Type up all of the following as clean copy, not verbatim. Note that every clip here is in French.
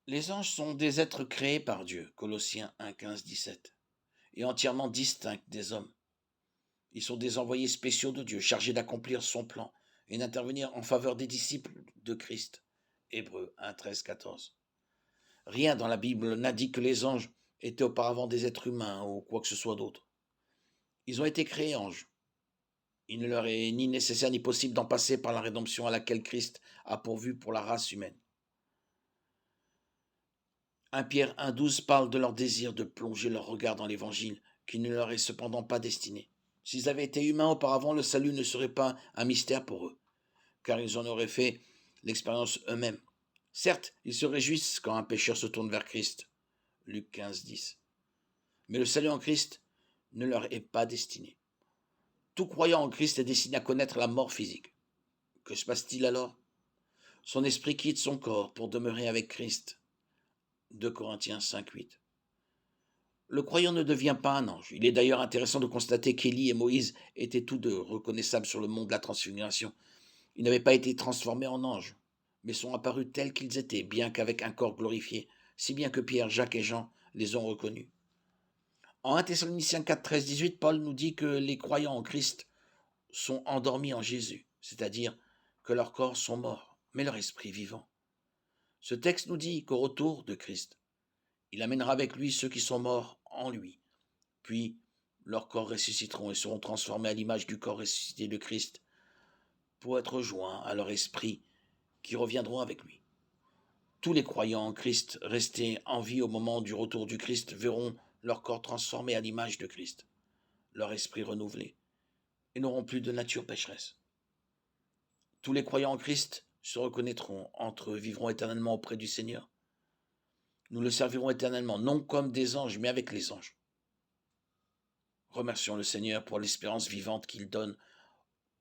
Les anges sont des êtres créés par Dieu, Colossiens 1, 15, 17, et entièrement distincts des hommes. Ils sont des envoyés spéciaux de Dieu, chargés d'accomplir son plan et d'intervenir en faveur des disciples de Christ. Hébreux 1, 13, 14. Rien dans la Bible n'indique que les anges étaient auparavant des êtres humains ou quoi que ce soit d'autre. Ils ont été créés anges. Il ne leur est ni nécessaire ni possible d'en passer par la rédemption à laquelle Christ a pourvu pour la race humaine. 1 Pierre 1,12 parle de leur désir de plonger leur regard dans l'Évangile, qui ne leur est cependant pas destiné. S'ils avaient été humains auparavant, le salut ne serait pas un mystère pour eux, car ils en auraient fait l'expérience eux-mêmes. Certes, ils se réjouissent quand un pécheur se tourne vers Christ. Luc 15,10. Mais le salut en Christ ne leur est pas destiné. Tout croyant en Christ est destiné à connaître la mort physique. Que se passe-t-il alors? Son esprit quitte son corps pour demeurer avec Christ. 2 Corinthiens 5,8. Le croyant ne devient pas un ange. Il est d'ailleurs intéressant de constater qu'Élie et Moïse étaient tous deux reconnaissables sur le mont de la transfiguration. Ils n'avaient pas été transformés en anges, mais sont apparus tels qu'ils étaient, bien qu'avec un corps glorifié, si bien que Pierre, Jacques et Jean les ont reconnus. En 1 Thessaloniciens 4, 13, 18, Paul nous dit que les croyants en Christ sont endormis en Jésus, c'est-à-dire que leurs corps sont morts, mais leur esprit vivant. Ce texte nous dit qu'au retour de Christ, il amènera avec lui ceux qui sont morts en lui, puis leurs corps ressusciteront et seront transformés à l'image du corps ressuscité de Christ pour être joints à leur esprit qui reviendront avec lui. Tous les croyants en Christ restés en vie au moment du retour du Christ verront leur corps transformé à l'image de Christ, leur esprit renouvelé, et n'auront plus de nature pécheresse. Tous les croyants en Christ se reconnaîtront entre eux, vivront éternellement auprès du Seigneur. Nous le servirons éternellement, non comme des anges, mais avec les anges. Remercions le Seigneur pour l'espérance vivante qu'il donne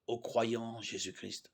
aux croyants en Jésus-Christ.